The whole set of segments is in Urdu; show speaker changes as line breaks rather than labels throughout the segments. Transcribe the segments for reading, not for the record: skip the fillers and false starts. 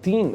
3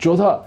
14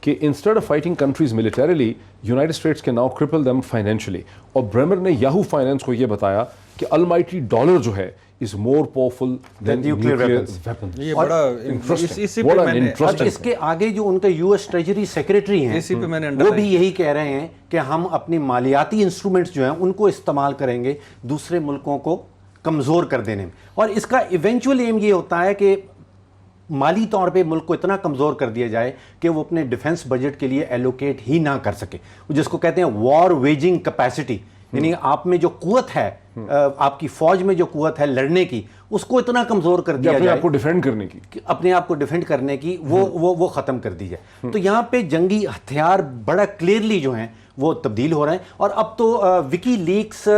کہ instead of fighting countries militarily United States کے ناؤ کرپل دیم فائنینشلی. اور بریمر نے یاہو فائنینس کو یہ بتایا کہ المائٹی ڈالر جو ہے is more powerful than nuclear weapons.
یہ بڑا اسی پہ میں نے
اس کے آگے جو ان کے یو ایس ٹریجری سیکریٹری ہیں
اسی پہ میں نے
وہ بھی یہی کہہ رہے ہیں کہ ہم اپنی مالیاتی انسٹرومنٹس جو ہیں ان کو استعمال کریں گے دوسرے ملکوں کو کمزور کر دینے میں. اور اس کا ایونچوئل ایم یہ ہوتا ہے کہ مالی طور پہ ملک کو اتنا کمزور کر دیا جائے کہ وہ اپنے ڈیفنس بجٹ کے لیے ایلوکیٹ ہی نہ کر سکے, جس کو کہتے ہیں وار ویجنگ کیپیسٹی. یعنی آپ میں جو قوت ہے, آپ کی فوج میں جو قوت ہے لڑنے کی, اس کو اتنا کمزور کر دیا جائے,
اپنے آپ کو ڈیفینڈ کرنے کی,
اپنے آپ کو ڈیفینڈ کرنے کی وہ ختم کر دی جائے. تو یہاں پہ جنگی ہتھیار بڑا کلیئرلی جو ہیں وہ تبدیل ہو رہے ہیں. اور اب تو وکی لیکس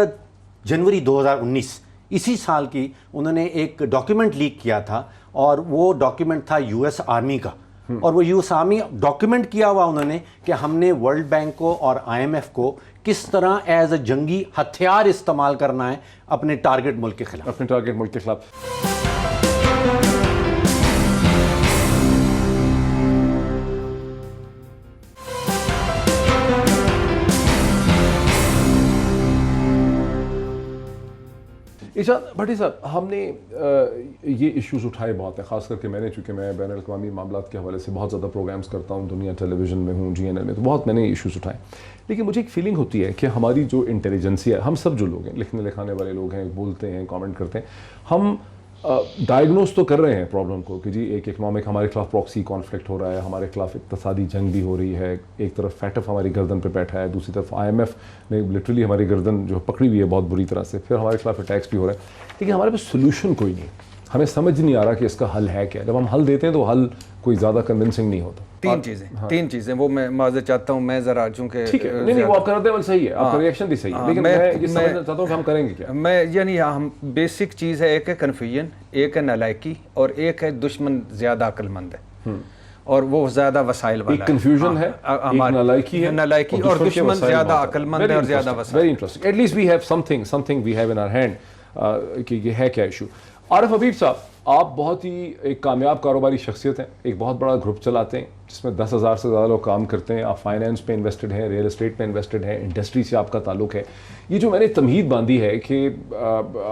جنوری 2019 اسی سال کی انہوں نے ایک ڈاکیومنٹ لیک کیا تھا, اور وہ ڈاکیومنٹ تھا یو ایس آرمی کا. اور وہ یو ایس آرمی ڈاکیومنٹ کیا ہوا انہوں نے کہ ہم نے ورلڈ بینک کو اور آئی ایم ایف کو کس طرح ایز اے جنگی ہتھیار استعمال کرنا ہے اپنے ٹارگٹ ملک کے خلاف.
اپنے ٹارگٹ ملک کے خلاف. ارشاد بھٹی صاحب, ہم نے یہ ایشوز اٹھائے بہت ہیں, خاص کر کے میں نے, چونکہ میں بین الاقوامی معاملات کے حوالے سے بہت زیادہ پروگرامز کرتا ہوں, دنیا ٹیلی ویژن میں ہوں, جی این ایل میں, تو بہت میں نے ایشوز اٹھائے. لیکن مجھے ایک فیلنگ ہوتی ہے کہ ہماری جو انٹیلیجنسی ہے, ہم سب جو لوگ ہیں, لکھنے لکھانے والے لوگ ہیں, بولتے ہیں, کامنٹ کرتے ہیں, ہم ڈائگنوز تو کر رہے ہیں پرابلم کو کہ جی ایک اکنامک ہمارے خلاف پراکسی کانفلکٹ ہو رہا ہے, ہمارے خلاف اقتصادی جنگ بھی ہو رہی ہے, ایک طرف فیٹف ہماری گردن پہ بیٹھا ہے, دوسری طرف آئی ایم ایف نے لٹرلی ہماری گردن جو پکڑی ہوئی ہے بہت بری طرح سے, پھر ہمارے خلاف اٹیکس بھی ہو رہے ہیں. لیکن ہمارے پاس سولوشن کوئی نہیں, ہمیں سمجھ نہیں آ رہا کہ اس کا حل ہے کیا. جب ہم حل دیتے ہیں تو حل کوئی زیادہ کنونسنگ نہیں ہوتا.
تین چیزیں وہ میں معذرت چاہتا ہوں, میں ذرا چونکہ
ٹھیک ہے, نہیں وہ آپ کر رہے ہیں صحیح ہے, آپ کا ریئیکشن بھی صحیح ہے, لیکن میں یہ سمجھنا چاہتا ہوں کہ ہم کریں گے کیا.
میں یعنی ہم بیسک چیز ہے, ایک ہے کنفیوژن, ایک ہے نالائکی, اور ایک ہے دشمن زیادہ عقل مند ہے اور وہ زیادہ وسائل والا ہے.
ایک کنفیوژن ہے, ایک
نالائکی اور دشمن زیادہ عقل مند ہے اور زیادہ وسائل.
Very interesting. At least we have something we have in our hand کہ یہ ہے کیا ایشو. عارف حبیب صاحب, آپ بہت ہی ایک کامیاب کاروباری شخصیت ہیں, ایک بہت بڑا گروپ چلاتے ہیں جس میں 10,000 سے زیادہ لوگ کام کرتے ہیں, آپ فائنینس پہ انویسٹڈ ہیں, ریئل اسٹیٹ پہ انویسٹڈ ہیں, انڈسٹری سے آپ کا تعلق ہے. یہ جو میں نے تمہید باندھی ہے کہ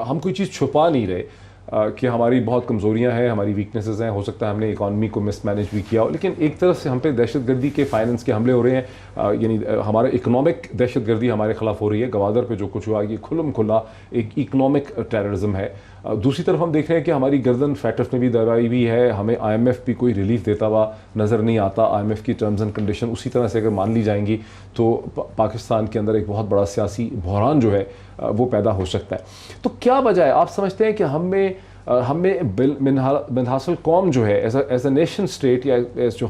ہم کوئی چیز چھپا نہیں رہے کہ ہماری بہت کمزوریاں ہیں, ہماری ویکنیسز ہیں, ہو سکتا ہے ہم نے اکانومی کو مس مینیج بھی کیا ہو, لیکن ایک طرف سے ہم پہ دہشت گردی کے فائنینس کے حملے ہو رہے ہیں, یعنی ہمارا اکنامک دہشت گردی ہمارے خلاف ہو رہی ہے. گوادر پہ جو کچھ ہوا یہ کھلم کھلا ایک اکنامک ٹیررزم ہے. دوسری طرف ہم دیکھ رہے ہیں کہ ہماری گردن فیٹف نے بھی دبائی بھی ہے, ہمیں آئی ایم ایف بھی کوئی ریلیف دیتا ہوا نظر نہیں آتا. آئی ایم ایف کی ٹرمز اینڈ کنڈیشن اسی طرح سے اگر مان لی جائیں گی تو پاکستان کے اندر ایک بہت بڑا سیاسی بحران جو ہے وہ پیدا ہو سکتا ہے. تو کیا وجہ ہے, آپ سمجھتے ہیں کہ ہمیں منحاصل قوم جو ہے ایز اے نیشن اسٹیٹ, یا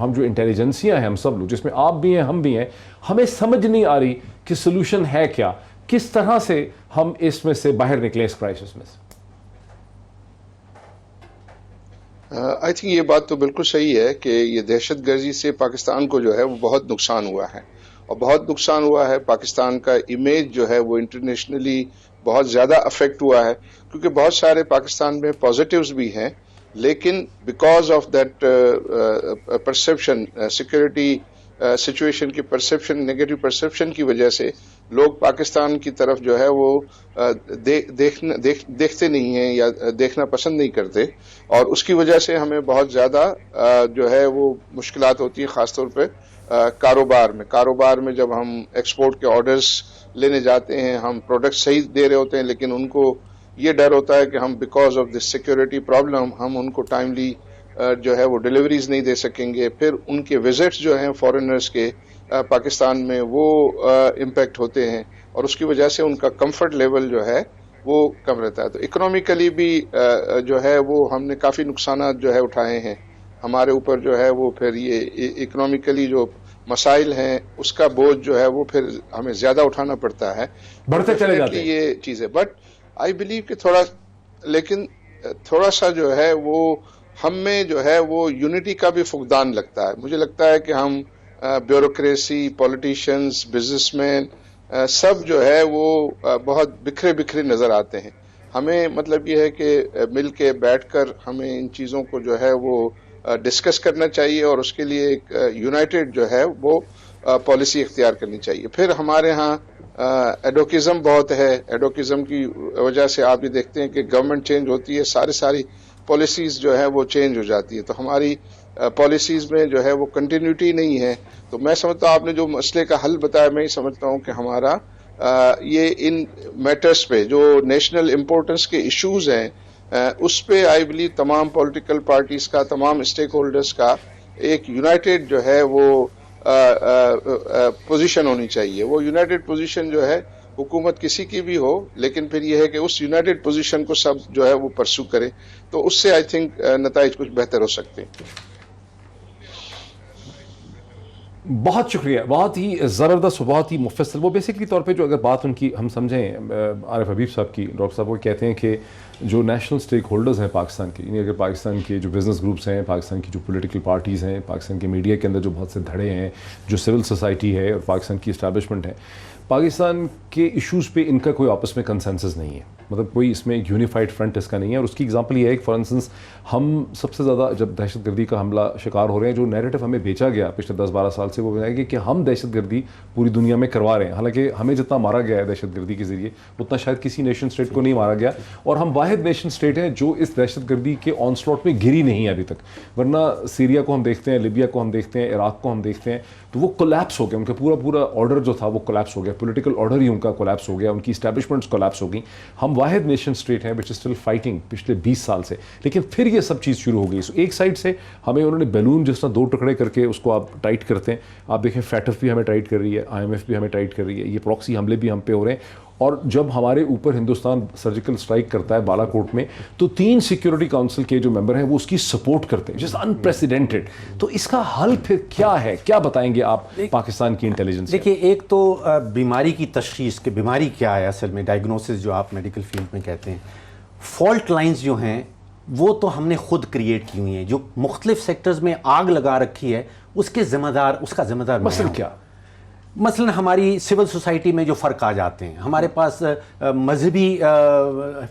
ہم جو انٹیلیجنسیاں ہیں, ہم سب لوگ جس میں آپ بھی ہیں ہم بھی ہیں, ہمیں سمجھ نہیں آ رہی کہ سلوشن ہے کیا, کس طرح سے ہم اس میں سے باہر نکلیں, اس کرائسس میں سے؟
آئی تھنک یہ بات تو بالکل صحیح ہے کہ یہ دہشت گردی سے پاکستان کو جو ہے وہ بہت نقصان ہوا ہے, اور بہت نقصان ہوا ہے. پاکستان کا امیج جو ہے وہ انٹرنیشنلی بہت زیادہ افیکٹ ہوا ہے, کیونکہ بہت سارے پاکستان میں پازیٹیوز بھی ہیں, لیکن because of that perception, security situation کی پرسیپشن, نیگیٹو پرسیپشن کی وجہ سے لوگ پاکستان کی طرف جو ہے وہ دیکھتے نہیں ہیں یا دیکھنا پسند نہیں کرتے, اور اس کی وجہ سے ہمیں بہت زیادہ جو ہے وہ مشکلات ہوتی ہیں, خاص طور پہ کاروبار میں جب ہم ایکسپورٹ کے آرڈرز لینے جاتے ہیں, ہم پروڈکٹ صحیح دے رہے ہوتے ہیں, لیکن ان کو یہ ڈر ہوتا ہے کہ ہم because of this security problem ہم ان کو ٹائملی جو ہے وہ ڈیلیوریز نہیں دے سکیں گے. پھر ان کے وزٹس جو ہیں فارنرز کے پاکستان میں وہ امپیکٹ ہوتے ہیں, اور اس کی وجہ سے ان کا کمفرٹ لیول جو ہے وہ کم رہتا ہے. تو اکنامیکلی بھی جو ہے وہ ہم نے کافی نقصانات جو ہے اٹھائے ہیں, ہمارے اوپر جو ہے وہ پھر یہ اکنامیکلی جو مسائل ہیں اس کا بوجھ جو ہے وہ پھر ہمیں زیادہ اٹھانا پڑتا ہے,
بڑھتے چلے جاتے ہیں
یہ چیز ہے. بٹ آئی بلیو کہ تھوڑا سا جو ہے وہ ہم میں جو ہے وہ یونٹی کا بھی فقدان لگتا ہے. مجھے لگتا ہے کہ ہم بیوروکریسی, پولیٹیشینز, بزنس مین سب جو ہے وہ بہت بکھرے نظر آتے ہیں. ہمیں مطلب یہ ہے کہ مل کے بیٹھ کر ہمیں ان چیزوں کو جو ہے وہ ڈسکس کرنا چاہیے اور اس کے لیے ایک یونائٹڈ جو ہے وہ پالیسی اختیار کرنی چاہیے. پھر ہمارے ہاں ایڈوکزم بہت ہے. ایڈوکزم کی وجہ سے آپ یہ دیکھتے ہیں کہ گورنمنٹ چینج ہوتی ہے, ساری پالیسیز جو ہے وہ چینج ہو جاتی ہے, تو ہماری پالیسیز میں جو ہے وہ کنٹینیوٹی نہیں ہے. تو میں سمجھتا ہوں آپ نے جو مسئلے کا حل بتایا, میں یہ سمجھتا ہوں کہ ہمارا یہ ان میٹرز پہ جو نیشنل امپورٹنس کے ایشوز ہیں اس پہ آئی بلیو تمام پولیٹیکل پارٹیز کا, تمام اسٹیک ہولڈرز کا ایک یونائٹڈ جو ہے وہ پوزیشن ہونی چاہیے. وہ یونائٹڈ پوزیشن جو ہے حکومت کسی کی بھی ہو, لیکن پھر یہ ہے کہ اس یونائٹڈ پوزیشن کو سب جو ہے وہ پرسو کرے, تو اس سے آئی تھنک نتائج کچھ بہتر ہو سکتے ہیں.
بہت شکریہ, بہت ہی زبردست, بہت ہی مفصل. وہ بیسکلی طور پہ جو اگر بات ان کی ہم سمجھیں عارف حبیب صاحب کی, ڈاکٹر صاحب وہ کہتے ہیں کہ جو نیشنل اسٹیک ہولڈرز ہیں پاکستان کے, یعنی اگر پاکستان کے جو بزنس گروپس ہیں, پاکستان کی جو پولیٹیکل پارٹیز ہیں, پاکستان کے میڈیا کے اندر جو بہت سے دھڑے ہیں, جو سول سوسائٹی ہے اور پاکستان کی اسٹیبلشمنٹ ہے, پاکستان کے ایشوز پہ ان کا کوئی آپس میں کنسنسس نہیں ہے, مطلب کوئی اس میں ایک یونیفائڈ فرنٹ اس کا نہیں ہے. اور اس کی ایگزامپل یہ ہے کہ فار انسٹنس ہم سب سے زیادہ جب دہشت گردی کا حملہ شکار ہو رہے ہیں, جو نیریٹو ہمیں بیچا گیا پچھلے 10-12 سال سے, وہ بتایا گیا کہ ہم دہشت گردی پوری دنیا میں کروا رہے ہیں, حالانکہ ہمیں جتنا مارا گیا ہے دہشت گردی کے ذریعے اتنا شاید کسی نیشن اسٹیٹ کو نہیں مارا گیا, اور ہم واحد نیشن اسٹیٹ ہیں جو اس دہشت گردی کے آن سلاٹ میں گری نہیں ہے ابھی تک. ورنہ سیریا کو ہم دیکھتے ہیں, لیبیا کو ہم دیکھتے ہیں, عراق کو ہم دیکھتے ہیں, تو وہ کولیپس ہو گیا, ان کا پورا آرڈر جو تھا وہ کولیپس ہو گیا, پولیٹیکل آرڈر ہی ان کا کولیپس ہو گیا, ان کی اسٹیبلشمنٹس کولیپس ہو گئی. ہم واحد نیشن اسٹیٹ ہیں وچ از اسٹل فائٹنگ پچھلے 20 سال سے, لیکن پھر یہ سب چیز شروع ہو گئی. سو ایک سائڈ سے ہمیں انہوں نے بیلون جس طرح 2 ٹکڑے کر کے اس کو آپ ٹائٹ کرتے ہیں, آپ دیکھیں فیٹف بھی ہمیں ٹائٹ کر رہی ہے, IMF بھی ہمیں ٹائٹ کر رہی ہے, یہ پراکسی حملے بھی ہم پہ ہو رہے ہیں, اور جب ہمارے اوپر ہندوستان سرجیکل اسٹرائک کرتا ہے بالا کوٹ میں, تو 3 سیکیورٹی کونسل کے جو ممبر ہیں وہ اس کی سپورٹ کرتے ہیں, جس انپریسیڈنٹڈ. تو اس کا حل پھر کیا ہے, کیا بتائیں گے آپ پاکستان کی انٹیلیجنس؟
دیکھیے, ایک تو بیماری کی تشخیص کہ بیماری کیا ہے اصل میں, ڈائگنوسس جو آپ میڈیکل فیلڈ میں کہتے ہیں. فالٹ لائنز جو ہیں وہ تو ہم نے خود کریٹ کی ہوئی ہیں, جو مختلف سیکٹرز میں آگ لگا رکھی ہے اس کا ذمہ دار
مثلا کیا؟
مثلا ہماری سول سوسائٹی میں جو فرق آ جاتے ہیں, ہمارے پاس مذہبی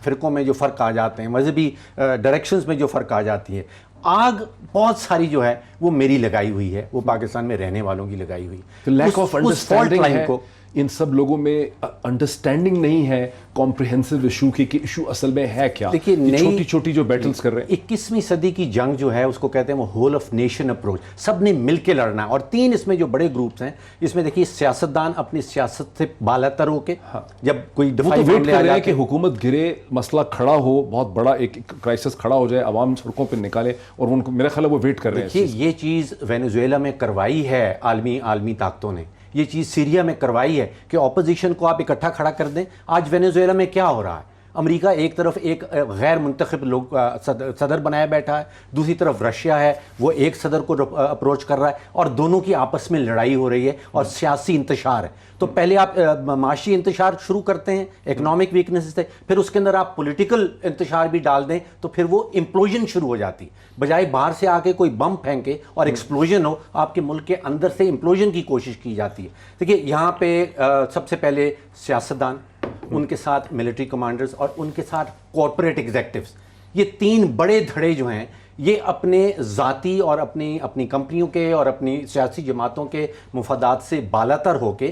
فرقوں میں جو فرق آ جاتے ہیں, مذہبی ڈائریکشنز میں جو فرق آ جاتی ہے. آگ بہت ساری جو ہے وہ میری لگائی ہوئی ہے, وہ پاکستان میں رہنے والوں کی لگائی ہوئی.
لیک آف انڈرسٹینڈنگ ہے, ان سب لوگوں میں انڈرسٹینڈنگ نہیں ہے کمپریہنسو ایشو کی, کہ ایشو اصل میں ہے کیا.
دیکھیے,
چھوٹی چھوٹی جو بیٹلز کر رہے ہیں,
21ویں صدی کی جنگ جو ہے اس کو کہتے ہیں وہ ہول آف نیشن اپروچ, سب نے مل کے لڑنا ہے. اور 3 اس میں جو بڑے گروپس ہیں, اس میں دیکھیے سیاستدان اپنی سیاست سے بالاتر ہو کے جب کوئی دفاعی
ویٹ کر رہے ہیں کہ حکومت گرے, مسئلہ کھڑا ہو, بہت بڑا ایک کرائسس کھڑا ہو جائے, عوام سڑکوں پہ نکالے, اور ان کو میرا خیال ہے وہ ویٹ کر رہے ہیں.
یہ چیز وینیزویلا میں کروائی ہے عالمی طاقتوں نے, یہ چیز سیریا میں کروائی ہے کہ اپوزیشن کو آپ اکٹھا کھڑا کر دیں. آج وینیزویلا میں کیا ہو رہا ہے, امریکہ ایک طرف ایک غیر منتخب صدر بنایا بیٹھا ہے, دوسری طرف رشیا ہے وہ ایک صدر کو اپروچ کر رہا ہے, اور دونوں کی آپس میں لڑائی ہو رہی ہے اور سیاسی انتشار ہے. تو پہلے آپ معاشی انتشار شروع کرتے ہیں اکنامک ویکنیس سے, پھر اس کے اندر آپ پولیٹیکل انتشار بھی ڈال دیں, تو پھر وہ امپلوژن شروع ہو جاتی. بجائے باہر سے آ کے کوئی بم پھینکے اور ایکسپلوژن ہو, آپ کے ملک کے اندر سے امپلوژن کی کوشش کی جاتی ہے. دیکھیے, یہاں پہ سب سے پہلے سیاستدان, ان کے ساتھ ملٹری کمانڈرز, اور ان کے ساتھ کارپوریٹ ایگزیکٹوز, یہ 3 بڑے دھڑے جو ہیں یہ اپنے ذاتی اور اپنی کمپنیوں کے اور اپنی سیاسی جماعتوں کے مفادات سے بالاتر ہو کے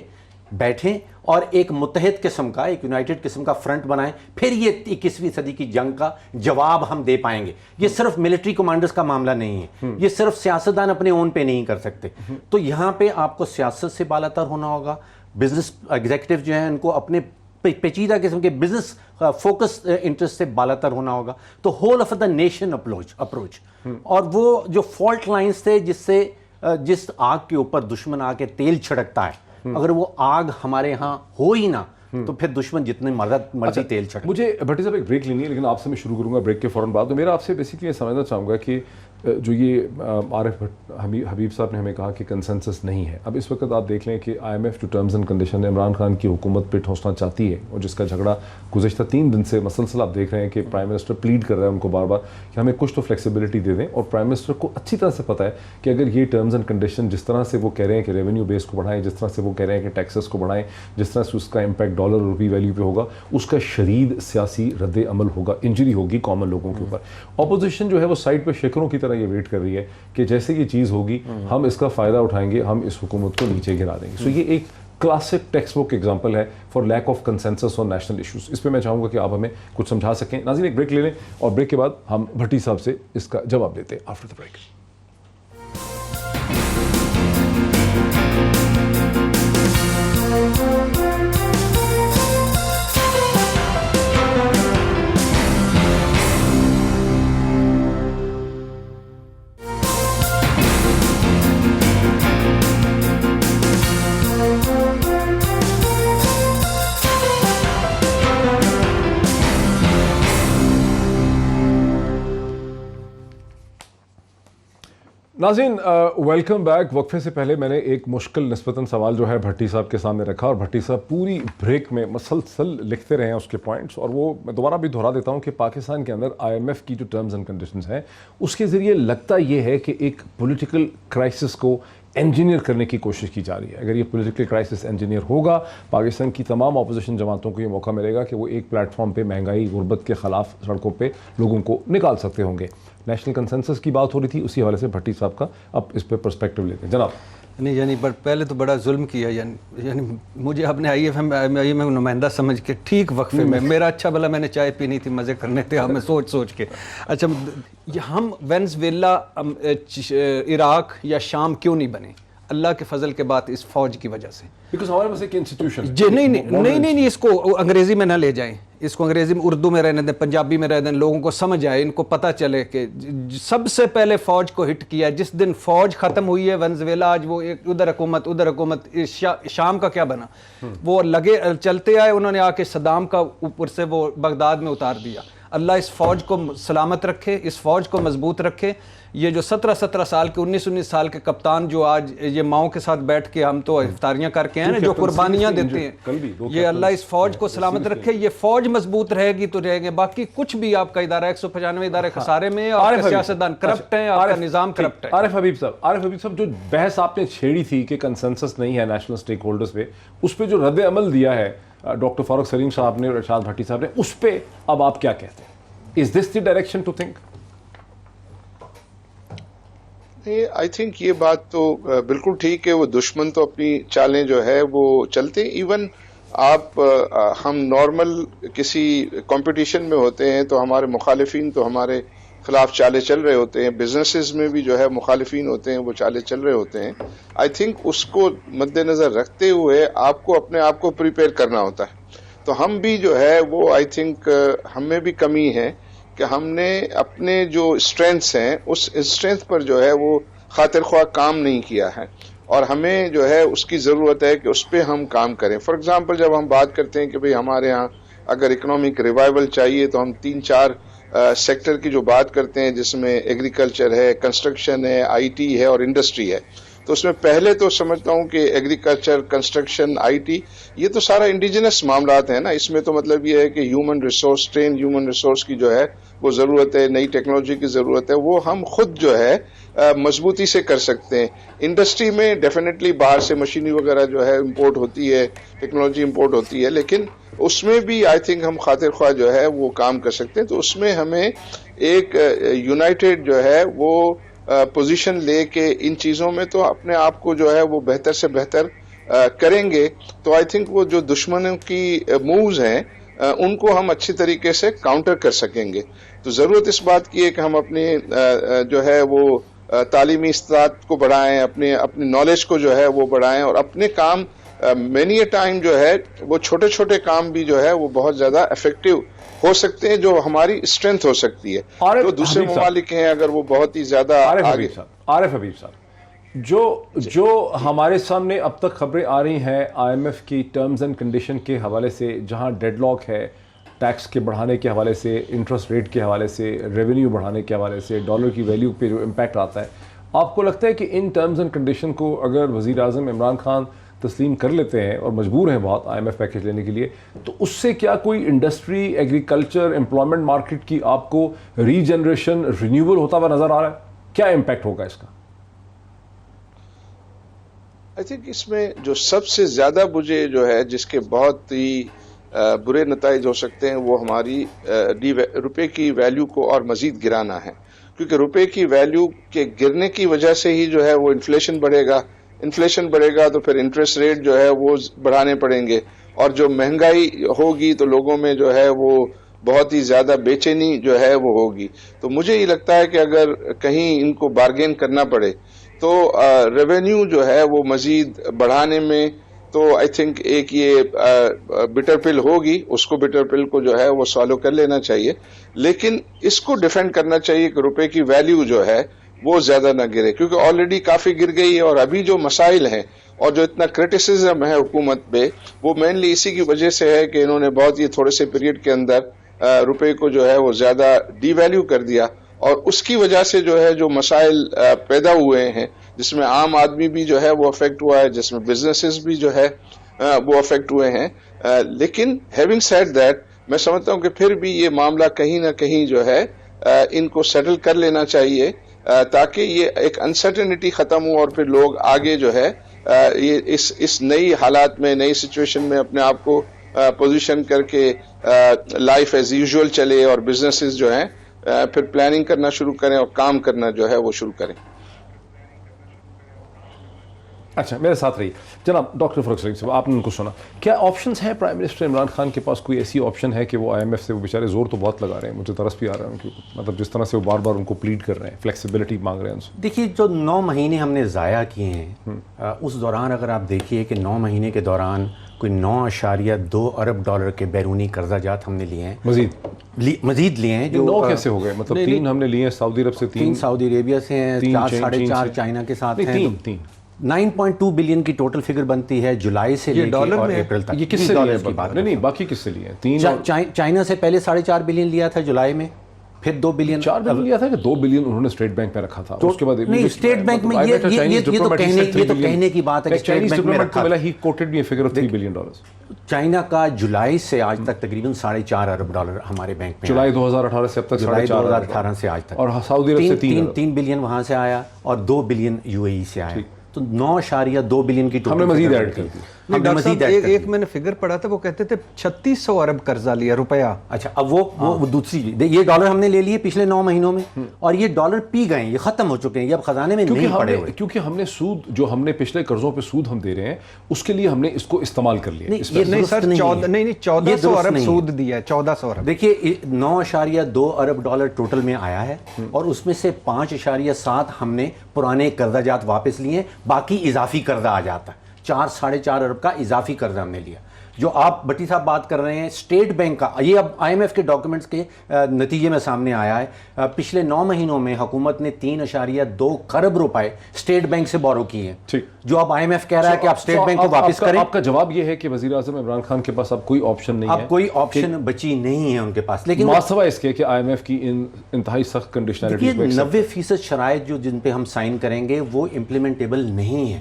بیٹھیں اور ایک متحد قسم کا, ایک یونائٹڈ قسم کا فرنٹ بنائیں. پھر یہ 21ویں صدی کی جنگ کا جواب ہم دے پائیں گے. یہ صرف ملٹری کمانڈرز کا معاملہ نہیں ہے, یہ صرف سیاستدان اپنے اون پہ نہیں کر سکتے. تو یہاں پہ آپ کو سیاست سے بالاتر ہونا ہوگا, بزنس ایگزیکٹو جو ہیں ان کو اپنے پیچیدہ قسم کے بزنس فوکس انٹرسٹ سے بالاتر ہونا ہوگا. تو whole of the nation approach, اور وہ جو فالٹ لائنز تھے جس آگ کے اوپر دشمن آ کے تیل چھڑکتا ہے, اگر وہ آگ ہمارے ہاں ہو ہی نہ تو پھر دشمن جتنے مرضی تیل چھڑکے.
مجھے بھٹی صاحب ایک بریک لینی ہے, لیکن آپ سے میں شروع کروں گا بریک کے فوراً بعد. تو میرا آپ سے بیسکلی یہ سمجھنا چاہوں گا کہ جو یہ عارف حبیب صاحب نے ہمیں کہا کہ کنسنسس نہیں ہے. اب اس وقت آپ دیکھ لیں کہ IMF جو terms and condition Imran Khan کی حکومت پہ ٹھونسنا چاہتی ہے, اور جس کا جھگڑا گزشتہ 3 دن سے مسلسل آپ دیکھ رہے ہیں کہ پرائم منسٹر پلیڈ کر رہا ہے ان کو بار بار کہ ہمیں کچھ تو فلیکسیبلٹی دے دیں. اور پرائم منسٹر کو اچھی طرح سے پتہ ہے کہ اگر یہ ٹرمز اینڈ کنڈیشن جس طرح سے وہ کہہ رہے ہیں کہ ریونیو بیس کو بڑھائیں, جس طرح سے وہ کہہ رہے ہیں کہ ٹیکسز کو بڑھائیں, جس طرح سے اس کا امپیکٹ ڈالر اور روپی ویلیو پہ ہوگا, اس کا شدید سیاسی رد عمل ہوگا, انجری ہوگی کامن لوگوں کے اوپر. اپوزیشن جو ہے وہ سائڈ پہ شیکروں کی طرح طرح یہ ویٹ کر رہی ہے کہ جیسے یہ چیز ہوگی ہم اس کا فائدہ اٹھائیں گے, ہم اس حکومت کو نیچے گرا دیں گے. سو یہ ایک کلاسک ٹیکسٹ بک ایگزامپل ہے for lack of consensus on national issues. اس پہ میں چاہوں گا کہ آپ ہمیں کچھ سمجھا سکیں. ناظرین ایک بریک لے لیں اور بریک کے بعد ہم بھٹی صاحب سے اس کا جواب دیتے ہیں آفٹر دا بریک. ناظرین ویلکم بیک. وقفے سے پہلے میں نے ایک مشکل نسبتاً سوال جو ہے بھٹی صاحب کے سامنے رکھا اور بھٹی صاحب پوری بریک میں مسلسل لکھتے رہے ہیں اس کے پوائنٹس, اور وہ میں دوبارہ بھی دہرا دیتا ہوں کہ پاکستان کے اندر IMF کی جو ٹرمز اینڈ کنڈیشنز ہیں اس کے ذریعے لگتا یہ ہے کہ ایک پولیٹیکل کرائسس کو انجینئر کرنے کی کوشش کی جا رہی ہے. اگر یہ پولیٹیکل کرائسس انجینئر ہوگا, پاکستان کی تمام اپوزیشن جماعتوں کو یہ موقع ملے گا کہ وہ ایک پلیٹ فارم پہ مہنگائی غربت کے خلاف سڑکوں پہ لوگوں کو نکال سکتے ہوں گے. نیشنل کنسنسس کی بات ہو رہی تھی, اسی حوالے سے بھٹی صاحب کا اب اس پہ پرسپیکٹو لیتے ہیں. جناب
نہیں یعنی پہلے تو بڑا ظلم کیا, یعنی مجھے اپنے آئی میں نمائندہ سمجھ کے ٹھیک وقفے میں میرا اچھا بھلا میں نے چائے پینی تھی, مزے کرنے تھے ہمیں سوچ کے. اچھا ہم وینزویلا عراق یا شام کیوں نہیں بنے؟ اللہ کے فضل کے بعد اس فوج کی وجہ سے.
بیکاز ہمارے پاس ایک انسٹیٹیوشن
جی نہیں اس کو انگریزی میں نہ لے جائیں, اس کو انگریزی میں اردو میں رہنے دیں, پنجابی میں رہ دیں, لوگوں کو سمجھ آئے, ان کو پتہ چلے کہ سب سے پہلے فوج کو ہٹ کیا جس دن فوج ختم ہوئی ہے وینزویلا. آج وہ ادھر حکومت شام کا کیا بنا؟ وہ لگے چلتے آئے, انہوں نے آ کے صدام کا اوپر سے وہ بغداد میں اتار دیا. اللہ اس فوج کو سلامت رکھے, اس فوج کو مضبوط رکھے. یہ جو 17 سال کے 19 سال کے کپتان جو آج یہ ماؤں کے ساتھ بیٹھ کے ہم تو افطاریاں کر کے ہیں جو قربانیاں دیتے ہیں, یہ اللہ اس فوج کو سلامت رکھے. یہ فوج مضبوط رہے گی تو رہے گے, باقی کچھ بھی آپ کا ادارہ 195 ادارے خسارے میں, آپ کے سیاستدان کرپٹ ہیں, آپ کا نظام کرپٹ ہے.
عارف حبیب صاحب جو بحث آپ نے چھیڑی تھی کہ کنسنسس نہیں ہے نیشنل سٹیک ہولڈرز پہ, اس پہ جو رد عمل دیا ہے ڈاکٹر فاروق سلیم صاحب نے اور ارشاد بھٹی صاحب نے, اس پہ اب آپ کیا کہتے ہیں؟ Is this the direction to think?
I think یہ بات تو بالکل ٹھیک ہے. وہ دشمن تو اپنی چالیں جو ہے وہ چلتے. ایون آپ ہم نارمل کسی کمپٹیشن میں ہوتے ہیں تو ہمارے مخالفین تو ہمارے خلاف چالیں چل رہے ہوتے ہیں. بزنسز میں بھی جو ہے مخالفین ہوتے ہیں, وہ چالیں چل رہے ہوتے ہیں. آئی تھنک اس کو مد نظر رکھتے ہوئے آپ کو اپنے آپ کو پریپیئر کرنا ہوتا ہے. تو ہم بھی جو ہے وہ آئی تھنک ہم میں بھی کمی ہے کہ ہم نے اپنے جو اسٹرینتھس ہیں اس اسٹرینتھ پر جو ہے وہ خاطر خواہ کام نہیں کیا ہے, اور ہمیں جو ہے اس کی ضرورت ہے کہ اس پہ ہم کام کریں. فار ایگزامپل جب ہم بات کرتے ہیں کہ بھئی ہمارے ہاں اگر اکنامک ریوائول چاہیے تو ہم 3-4 سیکٹر کی جو بات کرتے ہیں جس میں ایگریکلچر ہے, کنسٹرکشن ہے, IT ہے اور انڈسٹری ہے. تو اس میں پہلے تو سمجھتا ہوں کہ ایگریکلچر, کنسٹرکشن, IT یہ تو سارا انڈیجنس معاملات ہیں نا. اس میں تو مطلب یہ ہے کہ human resource, train human resource کی جو ہے وہ ضرورت ہے, نئی ٹیکنالوجی کی ضرورت ہے, وہ ہم خود جو ہے مضبوطی سے کر سکتے ہیں. انڈسٹری میں ڈیفینیٹلی باہر سے مشینری وغیرہ جو ہے امپورٹ ہوتی ہے, ٹیکنالوجی امپورٹ ہوتی ہے, لیکن اس میں بھی آئی تھنک ہم خاطر خواہ جو ہے وہ کام کر سکتے ہیں. تو اس میں ہمیں ایک یونائٹیڈ جو ہے وہ پوزیشن لے کے ان چیزوں میں تو اپنے آپ کو جو ہے وہ بہتر سے بہتر کریں گے تو آئی تھنک وہ جو دشمنوں کی مووز ہیں ان کو ہم اچھی طریقے سے کاؤنٹر کر سکیں گے. تو ضرورت اس بات کی ہے کہ ہم اپنی جو ہے وہ تعلیمی استعداد کو بڑھائیں, اپنی نالج کو جو ہے وہ بڑھائیں, اور اپنے کام مینی اے ٹائم جو ہے وہ چھوٹے چھوٹے کام بھی جو ہے وہ بہت زیادہ افیکٹو ہو سکتے ہیں, جو ہماری اسٹرینتھ ہو سکتی ہے. جو دوسرے ممالک ہیں اگر وہ بہت ہی زیادہ آگے.
عارف حبیب صاحب جو ہمارے سامنے اب تک خبریں آ رہی ہیں IMF کی ٹرمز اینڈ کنڈیشن کے حوالے سے, جہاں ڈیڈ لاک ہے ٹیکس کے بڑھانے کے حوالے سے, انٹرسٹ ریٹ کے حوالے سے, ریونیو بڑھانے کے حوالے سے, ڈالر کی ویلیو پہ جو امپیکٹ آتا ہے, آپ کو لگتا ہے کہ ان ٹرمز اینڈ کنڈیشن کو اگر وزیر اعظم عمران خان تسلیم کر لیتے ہیں اور مجبور ہیں بہت IMF پیکیج لینے کے لیے, تو اس سے کیا کوئی انڈسٹری, ایگریکلچر, امپلائمنٹ مارکیٹ کی آپ کو ری جنریشن, رینیول ہوتا ہوا نظر آ رہا ہے؟ کیا امپیکٹ ہوگا اس کا؟
آئی تھنک اس میں جو سب سے زیادہ مجھے جو ہے جس کے بہت ہی برے نتائج ہو سکتے ہیں وہ ہماری روپے کی ویلیو کو اور مزید گرانا ہے. کیونکہ روپے کی ویلیو کے گرنے کی وجہ سے ہی جو ہے وہ انفلیشن بڑھے گا تو پھر انٹرسٹ ریٹ جو ہے وہ بڑھانے پڑیں گے، اور جو مہنگائی ہوگی تو لوگوں میں جو ہے وہ بہت ہی زیادہ بے چینی جو ہے وہ ہوگی. تو مجھے یہ لگتا ہے کہ اگر کہیں ان کو بارگین کرنا پڑے تو ریونیو جو ہے وہ مزید بڑھانے میں تو آئی تھنک ایک یہ بٹر پل ہوگی، اس کو بٹر پل کو جو ہے وہ سالو کر لینا چاہیے، لیکن اس کو ڈیفینڈ کرنا چاہیے کہ روپے کی ویلیو جو ہے وہ زیادہ نہ گرے، کیونکہ آلریڈی کافی گر گئی ہے. اور ابھی جو مسائل ہیں اور جو اتنا کرٹیسزم ہے حکومت پہ، وہ مینلی اسی کی وجہ سے ہے کہ انہوں نے بہت ہی تھوڑے سے پیریڈ کے اندر روپے کو جو ہے وہ زیادہ ڈی ویلیو کر دیا، اور اس کی وجہ سے جو ہے جو مسائل پیدا ہوئے ہیں، جس میں عام آدمی بھی جو ہے وہ افیکٹ ہوا ہے، جس میں بزنسز بھی جو ہے وہ افیکٹ ہوئے ہیں. لیکن ہیونگ سیڈ دیٹ، میں سمجھتا ہوں کہ پھر بھی یہ معاملہ کہیں نہ کہیں جو ہے ان کو سیٹل کر لینا چاہیے، تاکہ یہ ایک انسرٹنٹی ختم ہو اور پھر لوگ آگے جو ہے یہ اس نئی حالات میں، نئی سچویشن میں اپنے آپ کو پوزیشن کر کے لائف ایز یوزول چلے، اور بزنسز جو ہیں پھر پلاننگ کرنا شروع کریں اور کام کرنا جو ہے وہ شروع کریں.
اچھا، میرے ساتھ رہی جناب ڈاکٹر فروخ سلیم صاحب، آپ نے ان کو سنا، کیا آپشنز ہیں پرائم منسٹر عمران خان کے پاس؟ کوئی ایسی آپشن ہے کہ وہ آئی ایم ایف سے، وہ بیچارے زور تو بہت لگا رہے ہیں، مجھے ترس بھی آ رہا ہے ان کی، مطلب جس طرح سے وہ بار بار ان کو پلیڈ کر رہے ہیں، فلیکسیبلٹی مانگ رہے ہیں ان سے.
دیکھیے، جو 9 مہینے ہم نے ضائع کیے ہیں، اس دوران اگر آپ دیکھیے کہ 9 مہینے کے دوران کوئی 9.2 ارب ڈالر کے بیرونی قرضہ جات ہم نے لیے ہیں، مزید لیے ہیں. جو
9 کیسے ہو گئے؟ مطلب 3 ہم نے لیے ہیں سعودی عرب سے،
3 سعودی عربیہ سے ہیں، 4.5 چائنا کے ساتھ ہیں. 9.2 بلین کی ٹوٹل فگر بنتی ہے جولائی سے لے کے اور اپریل تک.
یہ کس سے لیے ہیں؟ نہیں باقی کس سے لیے ہیں؟ 3
چائنا سے پہلے 4.5 بلین لیا تھا جولائی میں، پھر 2 بلین
4 بلین لیا تھا کہ 2 بلین انہوں نے اسٹیٹ بینک میں رکھا تھا. اس کے بعد
نہیں، اسٹیٹ بینک میں یہ تو کہنے کی بات ہے کہ اسٹیٹ بینک میں رکھا.
He quoted me figure of $3 billion.
China کا جولائی سے آج تک تقریباً 4.5 ارب ڈالر ہمارے بینک میں،
جولائی 2018 سے اب تک
2018 سے آج تک،
اور سعودی عرب سے
3 بلین وہاں سے آیا اور 2 بلین یو اے ای سے آیا. تو 9.2 بلین کی
ہم نے مزید ایڈ کر دی.
ایک میں نے فگر پڑھا تھا، وہ کہتے تھے 3600 ارب قرضہ لیا روپیہ.
اچھا، اب وہ دوسری، یہ ڈالر ہم نے لے لیے پچھلے 9 مہینوں میں، اور یہ ڈالر پی گئے ہیں، یہ ختم ہو چکے ہیں، یہ اب خزانے میں نہیں پڑے ہوئے.
کیونکہ ہم نے سود، جو ہم نے پچھلے قرضوں پہ سود ہم دے رہے ہیں، اس کے لیے ہم نے اس کو استعمال کر لیا.
نہیں سر، 1400 ارب سود دیا ہے. 1400 ارب.
دیکھیے، 9.2 ارب ڈالر ٹوٹل میں آیا ہے، اور اس میں سے 5.7 ہم نے پرانے قرضہ جات واپس لیے ہیں، باقی اضافی قرضہ آ جاتا ہے. 4.5 ارب کا اضافی قرضہ ہم نے لیا. جو آپ بٹی صاحب بات کر رہے ہیں اسٹیٹ بینک کا، یہ اب آئی ایم ایف کے ڈاکیومنٹس کے نتیجے میں سامنے آیا ہے. پچھلے 9 مہینوں میں حکومت نے 3.2 خرب روپے اسٹیٹ بینک سے بورو کیے ہیں، جو اب آئی ایم ایف کہہ رہا ہے کہ آپ اسٹیٹ بینک کو واپس کریں.
آپ کا جواب یہ ہے کہ وزیر اعظم عمران خان کے پاس اب کوئی آپشن نہیں ہے،
اب کوئی آپشن بچی نہیں ہے ان کے پاس. لیکن
ماسوا اس کے کہ آئی ایم ایف کی ان انتہائی سخت کنڈیشنلٹیز کو
90% شرائط جن پہ ہم سائن کریں گے وہ امپلیمنٹیبل نہیں ہے.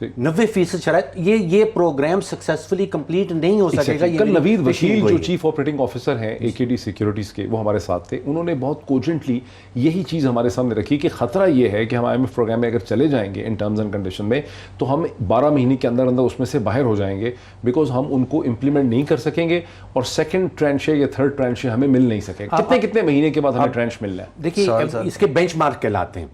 90% شرائط، یہ پروگرام سکسیسفلی کمپلیٹ نہیں ہو سکے گا.
کل نوید وکیل جو چیف آپریٹنگ آفیسر ہیں AKD سیکیورٹیز کے، وہ ہمارے ساتھ تھے. انہوں نے بہت کوجنٹلی یہی چیز ہمارے سامنے رکھی کہ خطرہ یہ ہے کہ ہم IMF پروگرام میں اگر چلے جائیں گے ان ٹرمز اینڈ کنڈیشن میں، تو ہم 12 مہینے کے اندر اس میں سے باہر ہو جائیں گے، بیکاز ہم ان کو امپلیمنٹ نہیں کر سکیں گے، اور سیکنڈ ٹرانش یا تھرڈ ٹرانش ہمیں مل نہیں سکے گا. کتنے مہینے کے بعد ہمیں ٹرانش ملنا ہے؟
دیکھیے، اس کے بینچ مارک کہلاتے ہیں.